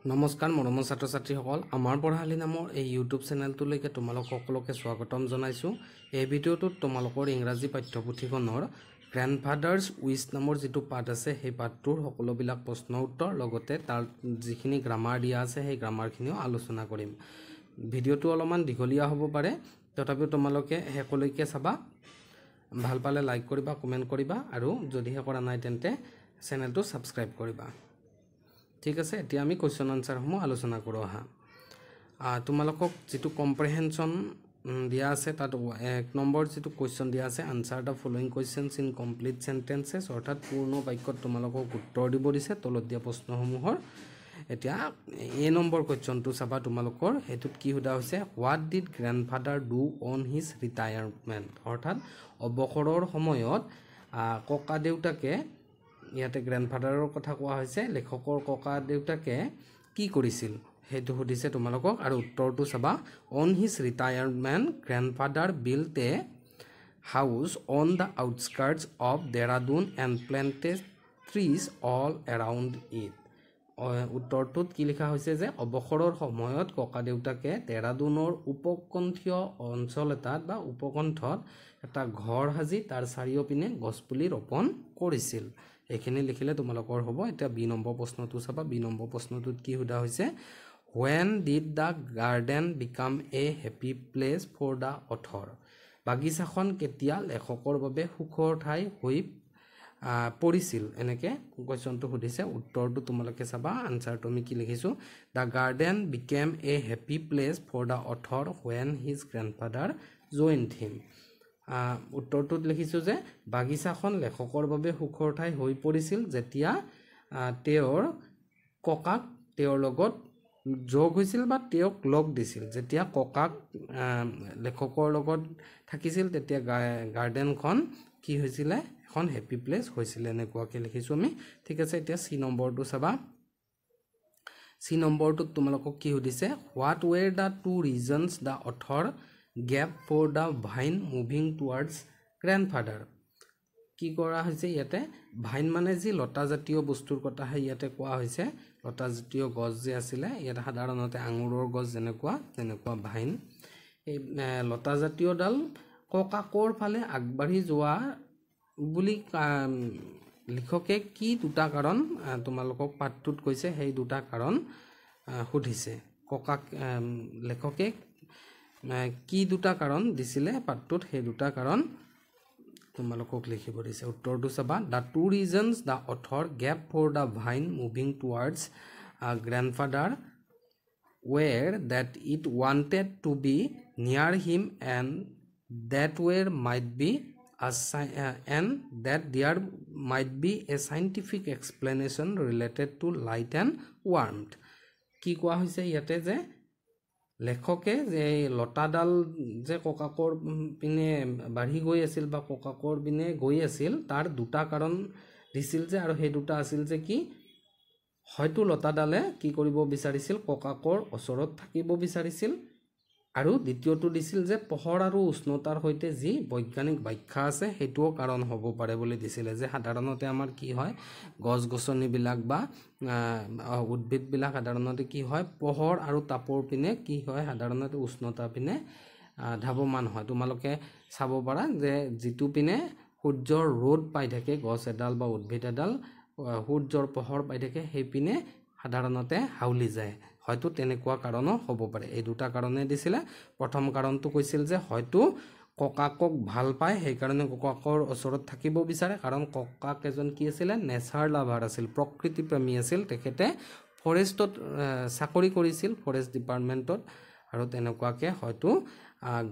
নমস্কাৰ মৰমৰ ছাত্ৰ ছাত্ৰীসকল আমাৰ পঢ়ালি নামৰ এই ইউটিউব চেনেলটোলৈকে তোমালোক সকলোকে স্বাগতম জনাইছোঁ। এই ভিডিঅ'টোত তোমালোকৰ ইংৰাজী পাঠ্যপুথিখনৰ গ্ৰেণ্ডফাদাৰ্ছ উইচ নামৰ যিটো পাঠ আছে সেই পাঠটোৰ সকলোবিলাক প্ৰশ্ন উত্তৰ লগতে তাৰ যিখিনি গ্ৰামাৰ দিয়া আছে সেই গ্ৰামাৰখিনিও আলোচনা কৰিম। ভিডিঅ'টো অলপমান দীঘলীয়া হ'ব পাৰে, তথাপিও তোমালোকে শেষলৈকে চাবা। ভাল পালে লাইক কৰিবা, কমেণ্ট কৰিবা আৰু যদিহে কৰা নাই তেন্তে চেনেলটো ছাবস্ক্ৰাইব কৰিবা। ঠিক আছে, এতিয়া আমি কুৱেশ্যন আনচাৰসমূহ আলোচনা কৰোঁ। তোমালোকক যিটো কম্প্ৰেহেনশ্যন দিয়া আছে তাত 1 নম্বৰ যিটো কুৱেশ্যন দিয়া আছে, answer the following questions in complete sentences, অৰ্থাৎ পূৰ্ণ বাক্যত তোমালোকক উত্তৰ দিব দিছে তলত দিয়া প্ৰশ্নসমূহৰ। এতিয়া এ নম্বৰ কুৱেশ্যনটো চাবা তোমালোকৰ, সেইটোত কি সোধা হৈছে, what did grandfather do on his retirement, অৰ্থাৎ অৱসৰৰ সময়ত ককা দেউতাকে, ইয়াতে গ্ৰেণ্ডফাদাৰৰ কথা কোৱা হৈছে, লেখকৰ ককা দেউতাকে কি কৰিছিল সেইটো সুধিছে তোমালোকক। আৰু উত্তৰটো চাবা, on his retirement grandfather built a house on the outskirts of Dehradun and planted trees all around it. উত্তৰটোত কি লিখা হৈছে যে অৱসৰৰ সময়ত ককা দেউতাকে দেৰাডুনৰ উপকণ্ঠীয় অঞ্চল এটাত বা উপকণ্ঠত এটা ঘৰ সাজি তাৰ চাৰিওপিনে গছপুলি ৰোপণ কৰিছিল। এইখিনি লিখিলে তোমালোকৰ হ'ব। এতিয়া বি নম্বৰ প্ৰশ্নটো চাবা। বি নম্বৰ প্ৰশ্নটোত কি সোধা হৈছে, when did the garden become a happy place for the author, বাগিচাখন কেতিয়া লেখকৰ বাবে সুখৰ ঠাই হৈ পৰিছিল, এনেকৈ কুৱেশ্যনটো সুধিছে। উত্তৰটো তোমালোকে চাবা, আনচাৰটো আমি কি লিখিছোঁ, the garden became a happy place for the author when his grandfather joined him. উত্তৰটোত লিখিছোঁ যে বাগিচাখন লেখকৰ বাবে সুখৰ ঠাই হৈ পৰিছিল যেতিয়া তেওঁৰ ককাক তেওঁৰ লগত যোগ হৈছিল বা তেওঁক লগ দিছিল। যেতিয়া ককাক লেখকৰ লগত থাকিছিল তেতিয়া গাৰ্ডেনখন কি হৈছিলে, এখন হেপী প্লেচ হৈছিলে, এনেকুৱাকৈ লিখিছোঁ আমি। ঠিক আছে, এতিয়া চি নম্বৰটো চাবা। চি নম্বৰটোত তোমালোকক কি সুধিছে, what were the 2 reasons the author gave for the vine moving towards grandfather. কি কৰা হৈছে ইয়াতে, ভাইন মানে যি লতাজাতীয় বস্তুৰ কথাহে ইয়াতে কোৱা হৈছে। লতাজাতীয় গছ যে আছিলে, ইয়াতে সাধাৰণতে আঙুৰৰ গছ যেনেকুৱা তেনেকুৱা ভাইন, এই লতাজাতীয়ডাল ককাকৰ ফালে আগবাঢ়ি যোৱা বুলি লিখকে কি দুটা কাৰণ তোমালোকক পাঠটোত কৈছে, সেই দুটা কাৰণ সুধিছে। ককাক লেখকে কি দুটা কাৰণ দিছিলে পাঠটোত, সেই দুটা কাৰণ তোমালোকক লিখিব দিছে। উত্তৰটো চাবা, the 2 reasons the author gave for the vine moving towards grandfather were that it wanted to be near him and that were might be and that there might be a scientific explanation related to light and warmth. কি কোৱা হৈছে ইয়াতে যে লেখকে যে লতাডাল যে ককাকৰ পিনে বাঢ়ি গৈ আছিল বা ককাকৰ পিনে গৈ আছিল, তাৰ দুটা কাৰণ দিছিল যে, আৰু সেই দুটা আছিল যে কি, হয়তো লতাডালে কি কৰিব বিচাৰিছিল, ককাকৰ ওচৰত থাকিব বিচাৰিছিল, আৰু দ্বিতীয়টো দিছিল যে পোহৰ আৰু উষ্ণতাৰ সৈতে যি বৈজ্ঞানিক ব্যাখ্যা আছে সেইটোও কাৰণ হ'ব পাৰে বুলি দিছিলে। যে সাধাৰণতে আমাৰ কি হয়, গছ গছনিবিলাক বা উদ্ভিদবিলাক সাধাৰণতে কি হয়, পোহৰ আৰু তাপৰ পিনে কি হয়, সাধাৰণতে উষ্ণতা পিনে ধাৱমান হয়। তোমালোকে চাব পাৰা যে যিটো পিনে সূৰ্যৰ ৰ'দ পাই থাকে গছ এডাল বা উদ্ভিদ এডাল, সূৰ্যৰ পোহৰ পাই থাকে, সেই পিনে সাধাৰণতে হাউলি যায়। হয়তো তেনেকুৱা কাৰণো হ'ব পাৰে। এই দুটা কাৰণে দিছিলে। প্ৰথম কাৰণটো কৈছিল যে হয়তো ককাকক ভাল পায়, সেইকাৰণে ককাকৰ ওচৰত থাকিব বিচাৰে, কাৰণ ককাক এজন কি আছিলে, নেচাৰ লাভাৰ আছিল, প্ৰকৃতিপ্ৰেমী আছিল। তেখেতে ফৰেষ্টত চাকৰি কৰিছিল, ফৰেষ্ট ডিপাৰ্টমেণ্টত, আৰু তেনেকুৱাকৈ হয়তো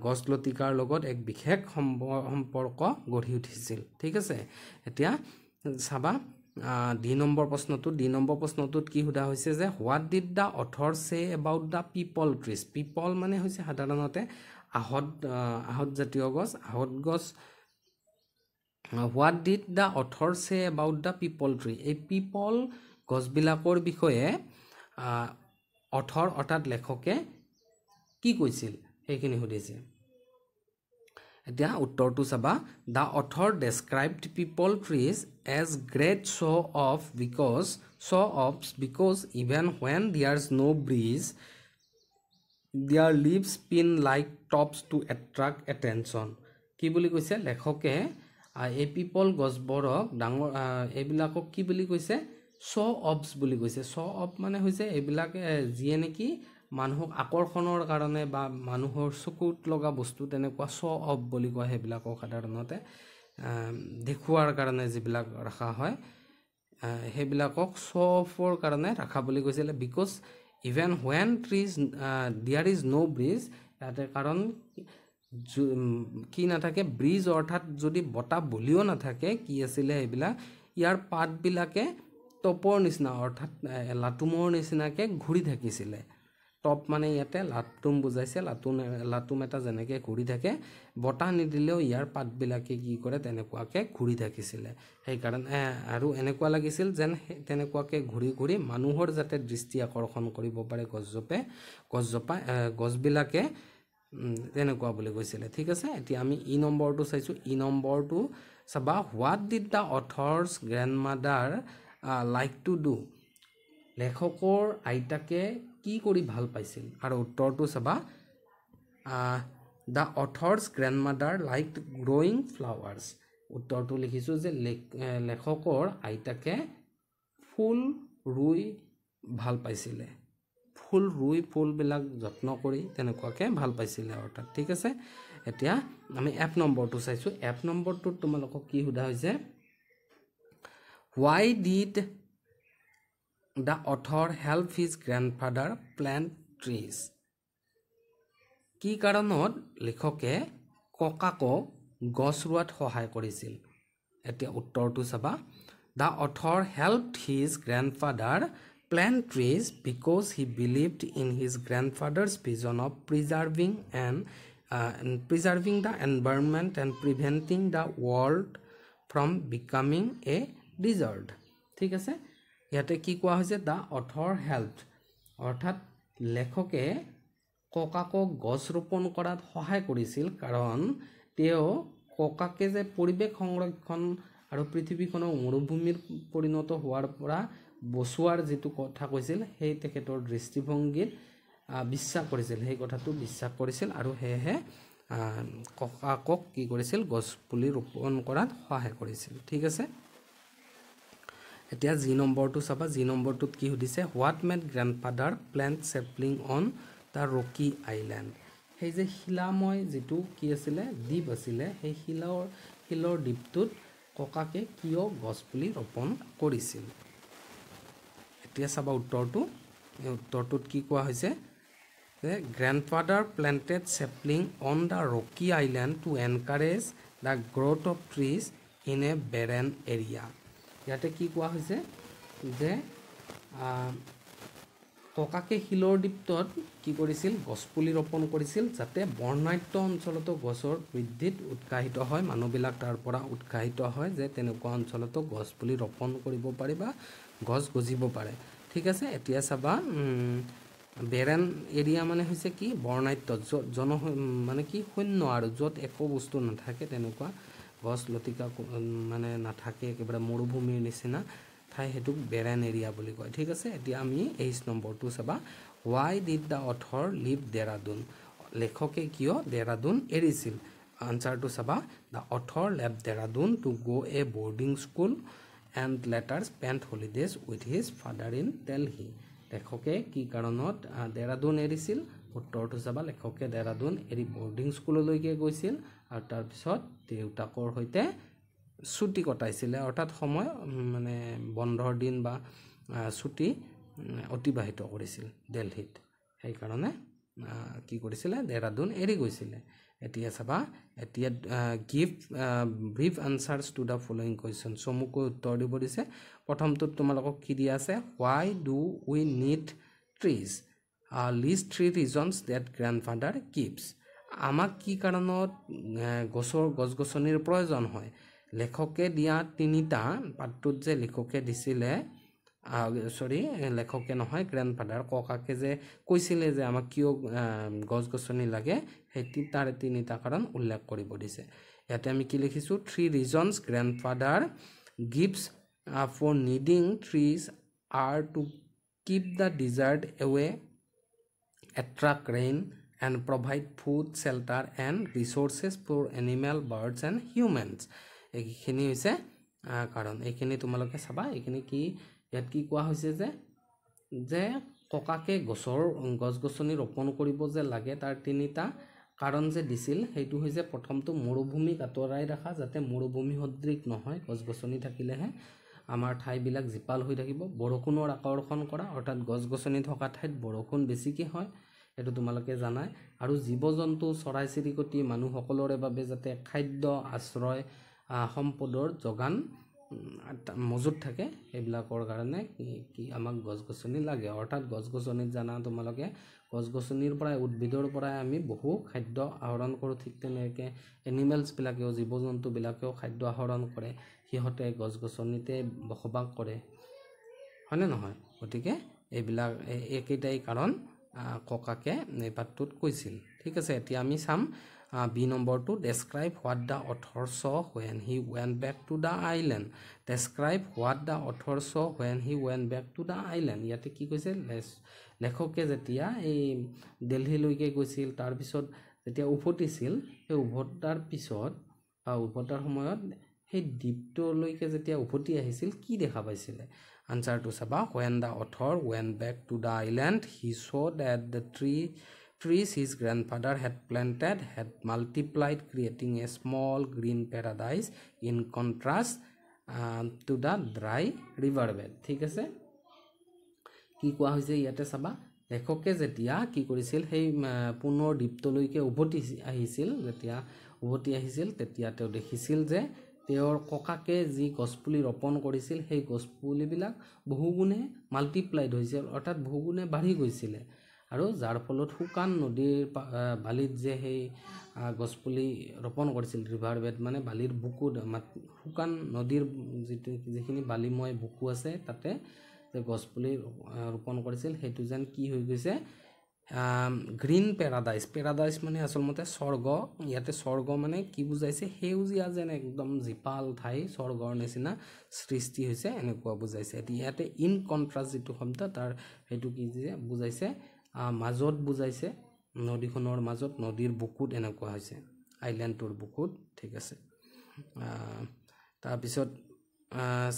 গছ লতিকাৰ লগত এক বিশেষ সম্পৰ্ক গঢ়ি উঠিছিল। ঠিক আছে, এতিয়া চাবা ডি নম্বৰ প্ৰশ্নটোত। ডি নম্বৰ প্ৰশ্নটোত কি সোধা হৈছে যে হোৱাট ডিড দ্য অথৰ চে এবাউট দ্য পিপল ট্ৰিজ। পিপল মানে হৈছে সাধাৰণতে আহঁত জাতীয় গছ, আহঁত গছ। হোৱাট ডিড দ্য অথৰ চে এবাউট দ্য পিপল ট্ৰি, এই পিপল গছবিলাকৰ বিষয়ে অথৰ অৰ্থাৎ লেখকে কি কৈছিল সেইখিনি সুধিছে। এতিয়া উত্তৰটো চাবা the author described people trees as great show-offs because even when there's no breeze their leaves spin like tops to attract attention কি বুলি কৈছে লেখকে এই পিপল গছবোৰক ডাঙৰ এইবিলাকক কি বুলি কৈছে শো অফস বুলি কৈছে শো অফ মানে হৈছে এইবিলাক যিয়ে নেকি মানুহক আকৰ্ষণৰ কাৰণে বা মানুহৰ চকুত লগা বস্তু তেনেকুৱা শো অফ বুলি কয় সেইবিলাকক সাধাৰণতে দেখুৱাৰ কাৰণে যিবিলাক ৰাখা হয় সেইবিলাকক শো অফৰ কাৰণে ৰাখা বুলি কৈছিল because even when there is no breeze ইয়াতে কাৰণ কি নাথাকে ব্ৰিজ অৰ্থাৎ যদি বতাহ বলিও নাথাকে কি আছিলে এইবিলাক ইয়াৰ পাতবিলাকে টপৰ নিচিনা অৰ্থাৎ লাটুমৰ নিচিনাকে ঘূৰি থাকিছিলে টপ মানে ইয়াতে লাটুম বুজাইছে লাটুম এটা যেনেকৈ ঘূৰি থাকে বতাহ নিদিলেও ইয়াৰ পাতবিলাকে কি কৰে তেনেকুৱাকৈ ঘূৰি থাকিছিলে সেইকাৰণে আৰু এনেকুৱা লাগিছিল যেন তেনেকুৱাকৈ ঘূৰি ঘূৰি মানুহৰ যাতে দৃষ্টি আকৰ্ষণ কৰিব পাৰে গছবিলাকে তেনেকুৱা বুলি কৈছিলে ঠিক আছে এতিয়া আমি ই নম্বৰটো চাইছোঁ ই নম্বৰটো চাবা what did the author's grandmother like to do লেখকৰ আইতাকে কি কৰি ভাল পাইছিল আৰু উত্তৰটো চাবা the author's grandmother liked growing flowers উত্তৰটো লিখিছোঁ যে লেখকৰ আইতাকে ফুল ৰুই ভাল পাইছিলে ফুল ৰুই ফুলবিলাক যত্ন কৰি তেনেকুৱাকৈ ভাল পাইছিলে অৰ্থাৎ ঠিক আছে এতিয়া আমি এফ নম্বৰটো চাইছোঁ এফ নম্বৰটোত তোমালোকক কি সোধা হৈছে why did the author help his grandfather plant trees কি কাৰণত লেখকে ককাকক গছ ৰোৱাত সহায় কৰিছিল এতিয়া উত্তৰটো চাবা the author helped his grandfather plant trees because he believed in his grandfather's vision of preserving the environment and preventing the world from becoming a desert ঠিক আছে ইয়াতে কি কোৱা হৈছে the author helped অৰ্থাৎ লেখকে ককাকক গছ ৰোপণ কৰাত সহায় কৰিছিল কাৰণ তেওঁ ককাকে যে পৰিৱেশ সংৰক্ষণ আৰু পৃথিৱীখনক মৰুভূমিৰ পৰিণত হোৱাৰ পৰা বচোৱাৰ যিটো কথা কৈছিল সেই তেখেতৰ দৃষ্টিভংগীত বিশ্বাস কৰিছিল সেই কথাটো বিশ্বাস কৰিছিল আৰু সেয়েহে ককাকক কি কৰিছিল গছ পুলি ৰোপণ কৰাত সহায় কৰিছিল ঠিক আছে এতিয়া জি নম্বৰটো চাবা জি নম্বৰটোত কি সুধিছে what made grandfather plant sapling on the rocky island সেই যে শিলাময় যিটো কি আছিলে দ্বীপ আছিলে সেই শিলৰ দ্বীপটোত ককাকে কিয় গছপুলি ৰোপণ কৰিছিল এতিয়া চাবা উত্তৰটোত কি কোৱা হৈছে যে grandfather planted sapling on the rocky island to encourage the growth of trees in a barren area ইয়াতে কি কোৱা হৈছে যে ককাকে শিলৰ দ্বীপটোত কি কৰিছিল গছপুলি ৰোপণ কৰিছিল যাতে বৰ্ণাঢ্য অঞ্চলতো গছৰ বৃদ্ধিত উৎসাহিত হয় মানুহবিলাক তাৰ পৰা উৎসাহিত হয় যে তেনেকুৱা অঞ্চলতো গছপুলি ৰোপণ কৰিব পাৰি বা গছ গজিব পাৰে ঠিক আছে এতিয়া চাবা বেৰেন এৰিয়া মানে হৈছে কি বৰ্ণাঢ্য মানে কি শূন্য আৰু য'ত একো বস্তু নাথাকে তেনেকুৱা গছ লতিকা মানে নাথাকে একেবাৰে মৰুভূমিৰ নিচিনা ঠাই হেতুক বেৰেন এৰিয়া বুলি কয় ঠিক আছে এতিয়া আমি 8 নম্বৰটো চাবা why did the author leave Dehradun লেখকে কিয় দেহৰাদুন এৰিছিল আনসাৰটো চাবা the author left Dehradun to go a boarding school and later spent holidays with his father in Delhi লেখকে কি কাৰণত দেহৰাদুন এৰিছিল উত্তৰটো চাবা লেখকে দেহৰাদুন এৰি বৰ্ডিং স্কুললৈকে গৈছিল আৰু তাৰ পিছত দেউতাকৰ সৈতে ছুটি কটাইছিলে অৰ্থাৎ সময় মানে বন্ধৰ দিন বা ছুটি অতিবাহিত কৰিছিল দিল্লীত সেই কাৰণে কি কৰিছিলে দেহৰাদুন এৰি গৈছিলে এতিয়া চাবা এতিয়া give brief answers to the following question চমুকৈ উত্তৰ দিব দিছে প্ৰথমটোত তোমালোকক কি দিয়া আছে why do we need trees list 3 reasons that grandfather keeps আমাক কি কাৰণত গছ-গছনিৰ প্ৰয়োজন হয় লেখকে দিয়া তিনিটা পাঠটোত যে লেখকে দিছিলে সৰি লেখকে নহয় গ্ৰেণ্ডফাদাৰ ককাকে যে কৈছিলে যে আমাক কিয় গছ গছনি লাগে সেই তাৰ তিনিটা কাৰণ উল্লেখ কৰিব দিছে ইয়াতে আমি কি লিখিছোঁ 3 reasons grandfather gives for needing trees are to keep the desert away, attract rain and provide food, shelter and resources for animal, birds and humans. এইখিনি হৈছে কাৰণ এইখিনি তোমালোকে চাবা এইখিনি কি ইয়াত কি কোৱা হৈছে যে ককাকে গছ গছনি ৰোপণ কৰিব যে লাগে তাৰ তিনিটা কাৰণ যে দিছিল সেইটো হৈছে প্ৰথমটো মৰুভূমিক আঁতৰাই ৰাখা যাতে মৰুভূমি সদৃশ নহয় গছ গছনি থাকিলেহে আমাৰ ঠাইবিলাক জীপাল হৈ থাকিব বৰষুণৰ আকৰ্ষণ কৰা অৰ্থাৎ গছ গছনি থকা ঠাইত বৰষুণ বেছিকৈ হয় এইটো তোমালোকে জানাই আৰু জীৱ জন্তু চৰাই চিৰিকটি মানুহসকলৰে বাবে যাতে খাদ্য আশ্ৰয় সম্পদৰ যোগান মজুত থাকে সেইবিলাকৰ কাৰণে কি আমাক গছ গছনি লাগে অৰ্থাৎ গছ গছনিত জানা তোমালোকে গছ গছনিৰ পৰাই উদ্ভিদৰ পৰাই আমি বহু খাদ্য আহৰণ কৰোঁ ঠিক তেনেকৈ এনিমেলছবিলাকেও জীৱ জন্তুবিলাকেও খাদ্য আহৰণ কৰে সিহঁতে গছ গছনিতে বসবাস কৰে হয়নে নহয় গতিকে এইবিলাক একেইটাই কাৰণ ককাকে এই পাঠটোত কৈছিল ঠিক আছে এতিয়া আমি চাম বি নম্বৰটো describe what the author so when he went back to the island describe what the author so when he went back to the island ইয়াতে কি কৈছে লেখকে যেতিয়া এই দিল্লীলৈকে গৈছিল তাৰপিছত যেতিয়া উভতিছিল সেই উভতাৰ পিছত উভতাৰ সময়ত সেই দ্বীপটোলৈকে যেতিয়া উভতি আহিছিল কি দেখা পাইছিলে আনসাৰটো চাবা when the author went back to the island he saw that the trees his grandfather had planted had multiplied creating a small green paradise in contrast to the dry riverbed ঠিক আছে কি কোৱা হৈছে ইয়াতে চাবা লেখকে যেতিয়া কি কৰিছিল সেই পুনৰ দ্বীপটোলৈকে উভতি আহিছিল তেতিয়া তেওঁ দেখিছিল যে তেওঁৰ ককাকে যি গছপুলি ৰোপণ কৰিছিল সেই গছপুলিবিলাক বহুগুণে মাল্টিপ্লাইড হৈছিল অৰ্থাৎ বহুগুণে বাঢ়ি গৈছিলে আৰু যাৰ ফলত শুকান নদীৰ বালিত যে সেই গছপুলি ৰোপণ কৰিছিল ৰিভাৰ বেড মানে বালিৰ বুকুত শুকান নদীৰ যিখিনি বালিময় বুকু আছে তাতে যে গছপুলি ৰোপণ কৰিছিল সেইটো যেন কি হৈ গৈছে গ্ৰীণ পেৰাডাইজ মানে আচলতে স্বৰ্গ ইয়াতে স্বৰ্গ মানে কি বুজাইছে সেউজীয়া যেন একদম জীপাল ঠাই স্বৰ্গৰ নিচিনা সৃষ্টি হৈছে এনেকুৱা বুজাইছে ইয়াতে ইন কণ্ট্ৰাষ্ট যিটো শব্দ তাৰ সেইটো কি যে বুজাইছে মাজত বুজাইছে নদীখনৰ মাজত নদীৰ বুকুত এনেকুৱা হৈছে আইলেণ্ডটোৰ বুকুত ঠিক আছে তাৰপিছত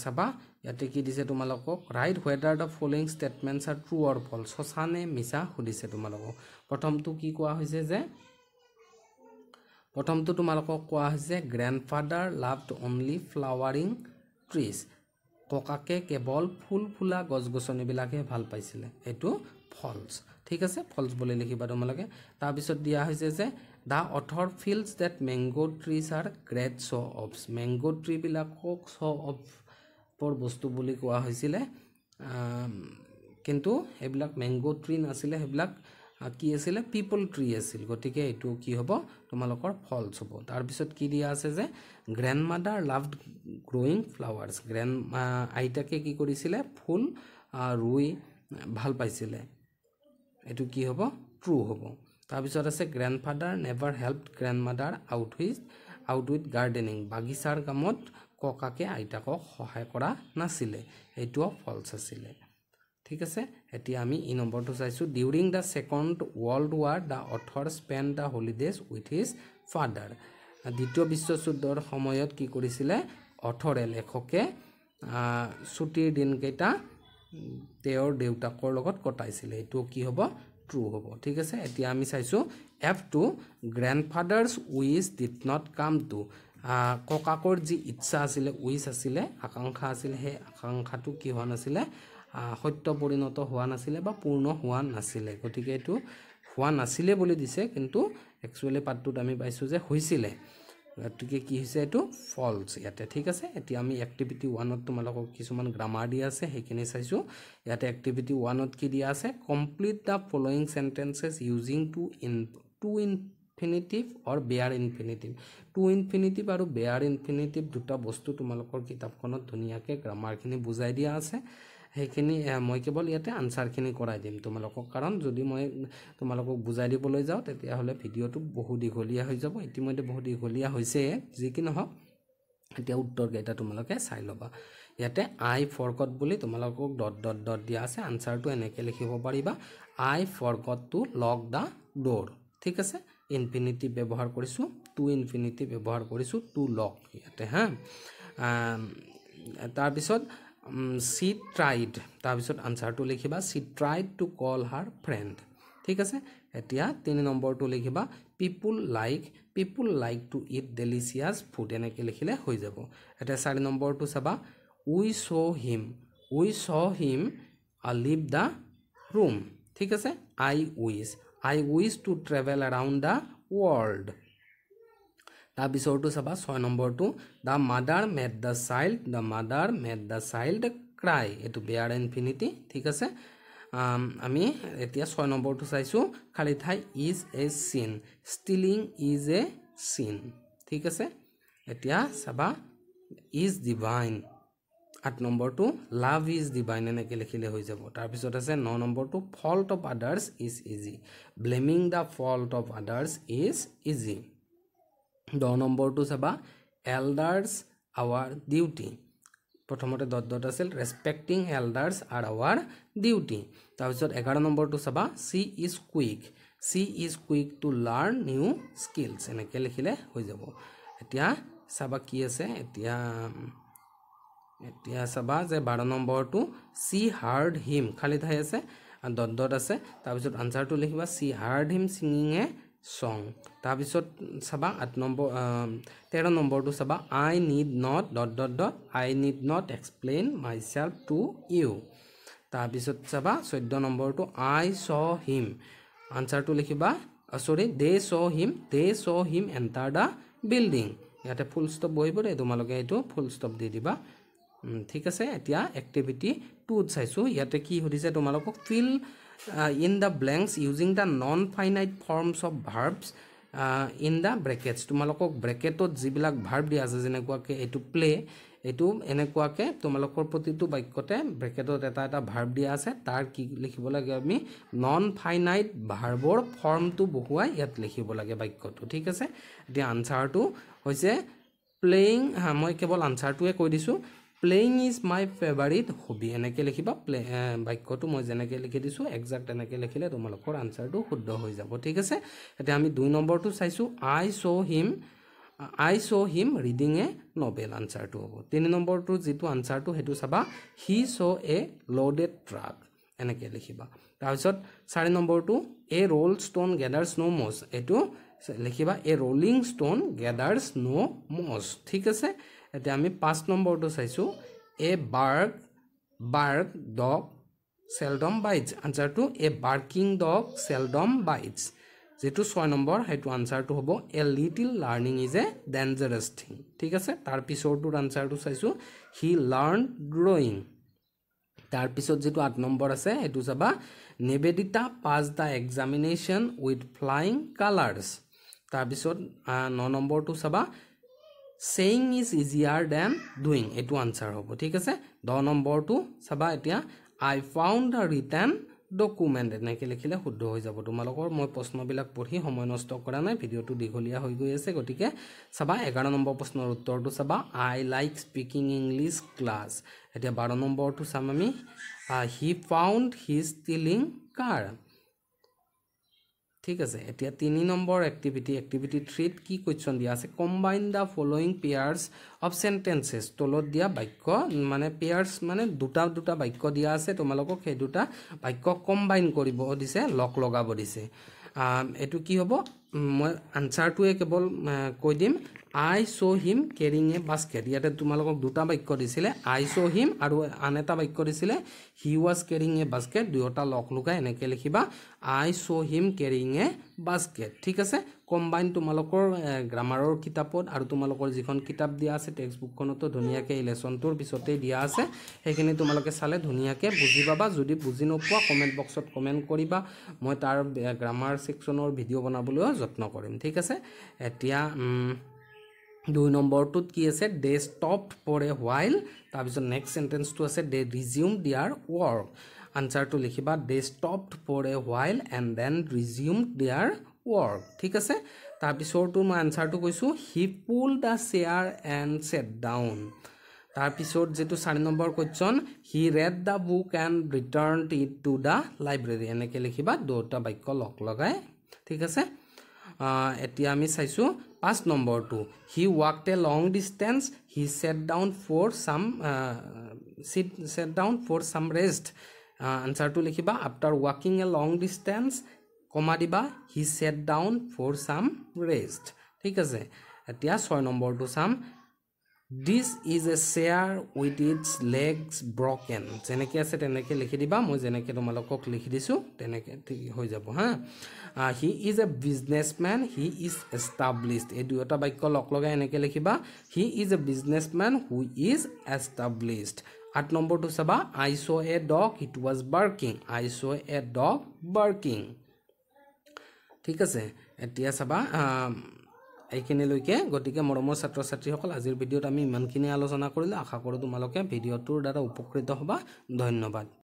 চাবা ইয়াতে কি দিছে তোমালোকক write whether the following statements are true or false সঁচা নে মিছা সুধিছে তোমালোকক প্ৰথমটো কি কোৱা হৈছে যে প্ৰথমটো তোমালোকক কোৱা হৈছে grandfather loved only flowering trees ককাকে কেৱল ফুল ফুলা গছ গছনিবিলাকহে ভাল পাইছিলে এইটো ফলছ ঠিক আছে ফলছ বুলি লিখিবা তোমালোকে তাৰপিছত দিয়া হৈছে যে the author feels that mango trees are great show' offs মেংগো ট্ৰিবিলাকক শ্ব' অফৰ বস্তু বুলি কোৱা হৈছিলে কিন্তু সেইবিলাক মেংগো ট্ৰি নাছিলে সেইবিলাক কি আছিলে পিপল ট্ৰি আছিল গতিকে এইটো কি হ'ব তোমালোকৰ ফলছ হ'ব তাৰপিছত কি দিয়া আছে যে গ্ৰেণ্ডমাদাৰ লাভড গ্ৰ'য়িং ফ্লাৱাৰ্ছ আইতাকে কি কৰিছিলে ফুল ৰুই ভাল পাইছিলে এইটো কি হ'ব ট্ৰু হ'ব তাৰপিছত আছে grandfather never helped গ্ৰেণ্ডমাদাৰ out with gardening বাগিচাৰ কামত ককাকে আইতাকক সহায় কৰা নাছিলে এইটোও ফলছ আছিলে ঠিক আছে এতিয়া আমি ই নম্বৰটো চাইছোঁ during the second world war the author spend the holidays with his father দ্বিতীয় বিশ্বযুদ্ধৰ সময়ত কি কৰিছিলে অথৰে লেখকে ছুটিৰ দিনকেইটা তেওঁৰ দেউতাকৰ লগত কটাইছিলে এইটো কি হ'ব ট্ৰু হ'ব ঠিক আছে এতিয়া আমি চাইছোঁ F2 grandfather's which did not come to ককাকৰ যি ইচ্ছা আছিলে উইচ আছিলে আকাংক্ষা আছিলে সেই আকাংক্ষাটো কি হোৱা নাছিলে সত্য পৰিণত হোৱা নাছিলে বা পূৰ্ণ হোৱা নাছিলে গতিকে এইটো হোৱা নাছিলে বুলি দিছে কিন্তু একচুৱেলি পাঠটোত আমি পাইছোঁ যে হৈছিলে গতিকে কি হৈছে এইটো ফলছ ইয়াতে ঠিক আছে এতিয়া আমি এক্টিভিটি 1ত তোমালোকক কিছুমান গ্ৰামাৰ দিয়া আছে সেইখিনি চাইছোঁ ইয়াতে এক্টিভিটি 1ত কি দিয়া আছে complete the following sentences using to infinitive or bare infinitive two infinitive আৰু বেয়াৰ ইনফিনিটিভ দুটা বস্তু তোমালোকৰ কিতাপখনত ধুনীয়াকৈ গ্ৰামাৰখিনি বুজাই দিয়া আছে সেইখিনি মই কেৱল ইয়াতে আনসাৰখিনি কৰাই দিম তোমালোকক কাৰণ যদি মই তোমালোকক বুজাই দিবলৈ যাওঁ তেতিয়াহ'লে ভিডিঅ'টো বহু দীঘলীয়া হৈ যাব ইতিমধ্যে বহু দীঘলীয়া হৈছে যি কি নহওক এতিয়া উত্তৰকেইটা তোমালোকে চাই ল'বা ইয়াতে আই ফৰগট বুলি তোমালোকক ডট ডট ডট দিয়া আছে আনসাৰটো এনেকৈ লিখিব পাৰিবা আই ফৰগট টু লক দ্য ডোৰ ঠিক আছে ইনফিনিটিভ ব্যৱহাৰ কৰিছোঁ টু ইনফিনিটিভ ব্যৱহাৰ কৰিছোঁ টু লক ইয়াতে হা তাৰপিছত she tried তাৰপিছত আনসাৰটো লিখিবা she tried to call her friend ঠিক আছে এতিয়া 3 নম্বৰটো লিখিবা people like to eat delicious food এনেকৈ লিখিলে হৈ যাব এতিয়া 4 নম্বৰটো চাবা we saw him leave the room ঠিক আছে I wish to travel around the world তাৰপিছৰটো চাবা 6 নম্বৰটো the mother made the child cry এটো বেয়াৰ ইনফিনিটি ঠিক আছে আমি এতিয়া 6 নম্বৰটো চাইছো খালি ঠাই is a sin stealing is a sin ঠিক আছে এতিয়া চাবা is divine 8 নম্বৰটো love is divine এনেকৈ লিখিলে হৈ যাব তাৰপিছত আছে 9 নম্বৰটো fault of others is easy blaming the fault of others is easy 10 নম্বৰটো চাবা elders our duty প্ৰথমতে ডট ডট আছিল respecting elders are our duty তাৰপিছত 11 নম্বৰটো চাবা she is quick to learn new skills এনেকৈ লিখিলে হৈ যাব এতিয়া চাবা কি আছে এতিয়া চাবা যে 12 নম্বৰটো she heard him খালি ঠাই আছে ডট ডট আছে তাৰপিছত আনসাৰটো লিখিবা she heard him singing a song তাৰপিছত চাবা 8 নম্বৰ 13 নম্বৰটো চাবা I need not explain myself to you তাৰপিছত চাবা 14 নম্বৰটো I saw him আনসাৰটো লিখিবা they saw him enter the building ইয়াতে ফুল ষ্টপ বহিব দে তোমালোকে এটো ফুল ষ্টপ দি দিবা ঠিক আছে এতিয়া এক্টিভিটি 2 চাইছো ইয়াতে কি হদিছে তোমালোকক fill in the blanks using the non-finite forms of verbs in the brackets তোমালোকক ব্ৰেকেটত যিবিলাক ভাৰ্ব দিয়া আছে যেনেকুৱাকে এটো প্লে এটো এনেকুৱাকে তোমালোকৰ প্ৰতিটো বাক্যতে ব্ৰেকেটত এটা ভাৰ্ব দিয়া আছে তাৰ কি লিখিব লাগে আমি non-finite ভাৰ্বৰ ফৰ্মটো বহুৱাই ইয়াত লিখিব লাগে বাক্যটো ঠিক আছে এতিয়া আনসাৰটো হৈছে প্লেইং মই কেৱল আনসাৰটোৱে কৈ দিছো playing is my favorite hobby এনেকৈ লিখিবা বাক্যটো মই যেনেকৈ লিখি দিছো এক্সাক্ট এনেকৈ লিখিলে তোমালোকৰ আনসাৰটো শুদ্ধ হৈ যাব ঠিক আছে এতিয়া আমি 2 নম্বৰটো চাইছো I saw him reading a novel আনসাৰটো হ'ব 3 নম্বৰটো যেটো আনসাৰটো হেতু চাবা he saw a loaded truck এনেকৈ লিখিবা তাৰপিছত 4 নম্বৰটো a rolled stone gathers no moss এটো লিখিবা a rolling stone gathers no moss ঠিক আছে এতিয়া আমি 5 নম্বৰটো চাইছো a bark dog seldom bites আনসাৰটো a barking dog seldom bites যেটো 6 নম্বৰ হেতু আনসাৰটো হ'ব a little learning is a dangerous thing ঠিক আছে তাৰ পিছৰটো আনসাৰটো চাইছো he learned drawing তাৰ পিছত যেটো 8 নম্বৰ আছে হেতু চাবা Nivedita passed the examination with flying colors তাৰ পিছত 9 নম্বৰটো চাবা saying is easier than doing এটো আনসাৰ হ'ব ঠিক আছে 10 নম্বৰটো চাবা এতিয়া I found a written document এনেকৈ লিখিলে শুদ্ধ হৈ যাব তোমালোকৰ মই প্ৰশ্নবিলাক পঢ়ি সময় নষ্ট কৰা নাই ভিডিঅটো দীঘলীয়া হৈ গৈ আছে গতিকে চাবা 11 নম্বৰ প্ৰশ্নৰ উত্তৰটো চাবা I like speaking English class এতিয়া 12 নম্বৰটো চাম আমি he found his stealing car ঠিক আছে এতিয়া 3 নম্বৰ এক্টিভিটি 3 কি কোৱেশ্চন দিয়া আছে combine the following pairs of sentences তলত দিয়া বাক্য মানে পেয়ার্স মানে দুটা বাক্য দিয়া আছে তোমালোকক সেই দুটা বাক্য কম্বাইন কৰিব দিছে লক লগাব দিছে এটো কি হ'ব মই আনসাৰটোৱে কেৱল কৈ দিম I saw him carrying a basket ইয়াতে তোমালোকক দুটা বাক্য দিছিলে I saw him আৰু আনটা বাক্য দিছিলে he was carrying a basket দুটা লক লগাই এনেকৈ লিখিবা I saw him carrying a basket ঠিক আছে কম্বাইন তোমালোকৰ গ্ৰামাৰৰ কিতাপত আৰু তোমালোকৰ যিখন কিতাপ দিয়া আছে টেক্সট বুকখনতো ধুনীয়াকৈ এই লেসনটোৰ পিছতে দিয়া আছে সেইখিনি তোমালোকে চালে ধুনীয়াকৈ বুজি পাবা যদি বুজি নোপোৱা কমেন্ট বক্সত কমেন্ট কৰিবা মই তাৰ গ্ৰামাৰ সেকশনৰ ভিডিও বনাবলৈ যত্ন কৰিম ঠিক আছে এতিয়া 2 নম্বৰটোত কি আছে they stopped for a while তাৰপিছত নেক্সট সেন্টেন্সটো আছে দে ৰিজিউমড দেয়াৰ ৱৰ্ক আনসাৰটো লিখিবা they stopped for a while and then resumed their work ঠিক আছে তাৰপিছৰটো মই আনসাৰটো কৈছোঁ he pull the chair and sat down তাৰপিছত যেটো 4 নম্বৰ question he read the book and returned it to the library এনেকৈ লিখিবা দুটা বাক্য লগাই ঠিক আছে এতিয়া আমি চাইছো 5 নম্বৰটো he walked a long distance he sat down for some rest আনসাৰটো লিখিবা আফটাৰ ৱাকিং এ লং ডিস্টেন্স কমা দিবা he sat down for some rest ঠিক আছে এতিয়া 6 নম্বৰটো চাম This is a chair with its legs broken. যেনেকৈ আছে তেনেকৈ লিখি দিবা মই যেনেকৈ তোমালোকক লিখি দিছোঁ তেনেকৈ ঠিক হৈ যাব হা he is a businessman he is established এই দুটা বাক্য লগাই এনেকৈ লিখিবা he is a businessman who is established 8 নম্বৰটো চাবা I saw a dog it was barking I saw a dog barking ঠিক আছে এতিয়া চাবা এইখিনিলৈকে গতিকে মৰমৰ ছাত্ৰ ছাত্ৰীসকল আজিৰ ভিডিঅ'ত আমি ইমানখিনি আলোচনা কৰিলোঁ আশা কৰোঁ তোমালোকে ভিডিঅ'টোৰ দ্বাৰা উপকৃত হ'বা ধন্যবাদ